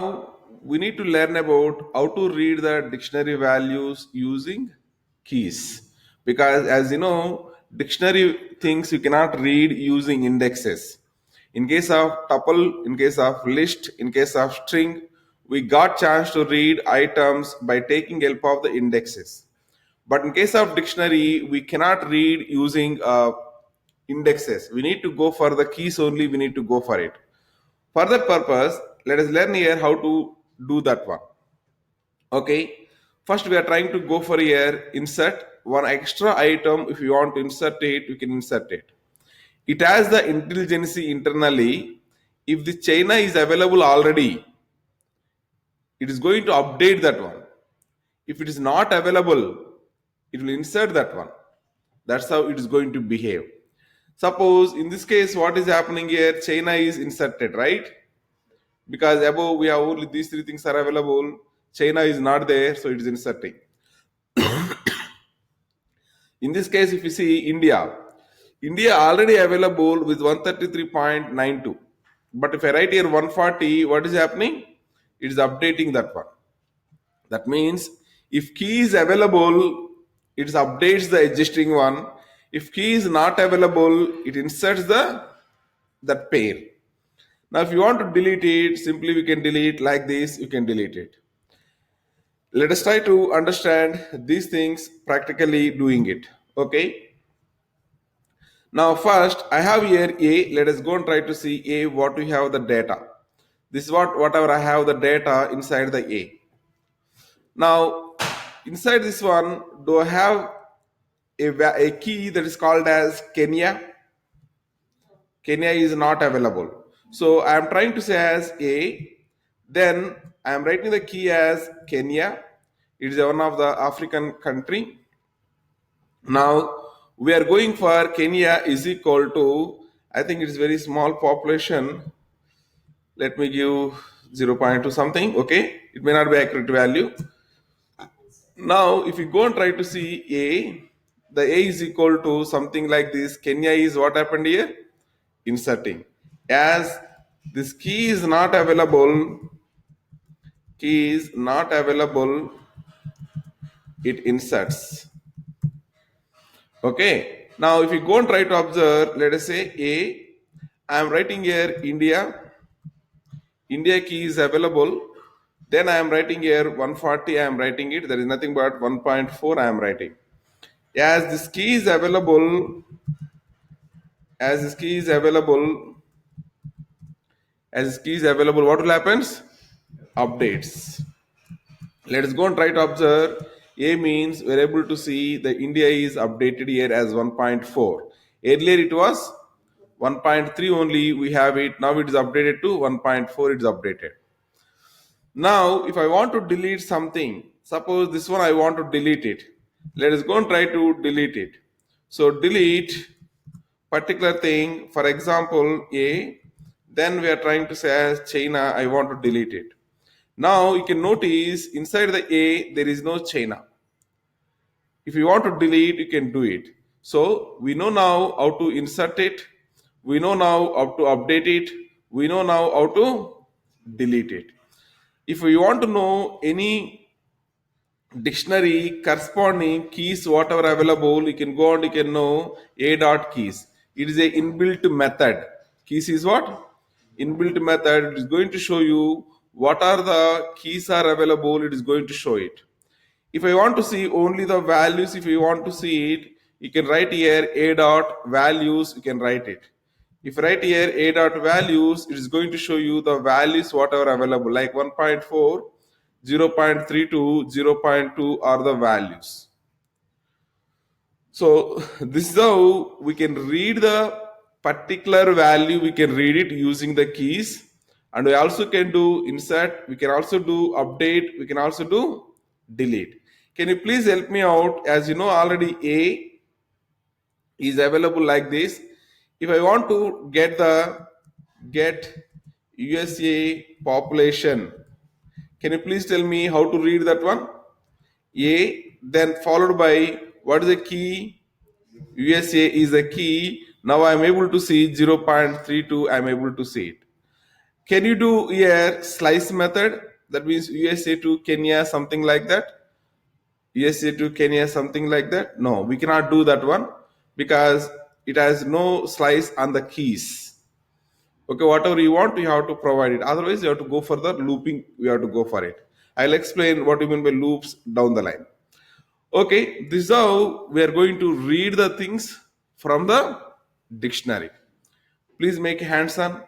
Now we need to learn about how to read the dictionary values using keys. Because as you know, dictionary things you cannot read using indexes. In case of tuple, in case of list, in case of string, we got chance to read items by taking help of the indexes. But in case of dictionary, we cannot read using indexes. We need to go for the keys only, we need to go for it. For that purpose, let us learn here how to do that one. Okay, first we are trying to go for here insert one extra item. If you want to insert it, you can insert it. It has the intelligence internally. If the China is available already, it is going to update that one. If it is not available, it will insert that one. That's how it is going to behave. Suppose in this case, what is happening here? China is inserted, right? Because above we have only these three things are available. China is not there, so it is inserting. In this case, if you see India already available with 133.92. But if I write here 140, what is happening? It is updating that one. That means if key is available, it updates the existing one. If key is not available, it inserts that pair. Now, if you want to delete it, simply we can delete like this, you can delete it. Let us try to understand these things practically doing it. Okay. Now, first I have here A. Let us go and try to see A, what we have the data. This is whatever I have the data inside the A. Now, inside this one, do I have a key that is called as Kenya? Kenya is not available. So I am trying to say as A, then I am writing the key as Kenya. It is one of the African country. Now we are going for Kenya is equal to, I think it is very small population. Let me give 0.2 something. Okay, it may not be accurate value. Now if you go and try to see A, the A is equal to something like this. Kenya is what happened here? Inserting. As this key is not available, it inserts. Okay. Now if you go and try to observe, let us say A, I am writing here India key is available. Then I am writing here 140, I am writing it. There is nothing but 1.4 I am writing. As this key is available, what will happen? Updates. Let us go and try to observe. A means we are able to see the India is updated here as 1.4. Earlier it was 1.3 only, we have it. Now it is updated to 1.4, it is updated. Now if I want to delete something, suppose this one I want to delete it. Let us go and try to delete it. So delete particular thing, for example A, then we are trying to say as China, I want to delete it. Now you can notice inside the A there is no China. If you want to delete, you can do it. So we know now how to insert it, we know now how to update it, we know now how to delete it. If you want to know any dictionary corresponding keys whatever available, you can go and you can know A dot keys. It is a inbuilt method. Keys is what? Inbuilt method. It is going to show you what are the keys are available. It is going to show it. If I want to see only the values, if you want to see it, you can write here A dot values, you can write it. If you write here A dot values, it is going to show you the values whatever available, like 1.4, 0.32, 0.2 are the values. So this is how we can read the particular value, we can read it using the keys, and we also can do insert, we can also do update, we can also do delete. Can you please help me out? As you know already A is available like this. If I want to get USA population, can you please tell me how to read that one? A, then followed by what is the key? USA is the key. Now I am able to see 0.32, I am able to see it. Can you do here slice method? That means USA to Kenya, something like that. USA to Kenya, something like that. No, we cannot do that one because it has no slice on the keys. Okay, whatever you want, you have to provide it. Otherwise, you have to go for the looping. You have to go for it. I'll explain what you mean by loops down the line. Okay, this is how we are going to read the things from the dictionary. Please make hands on.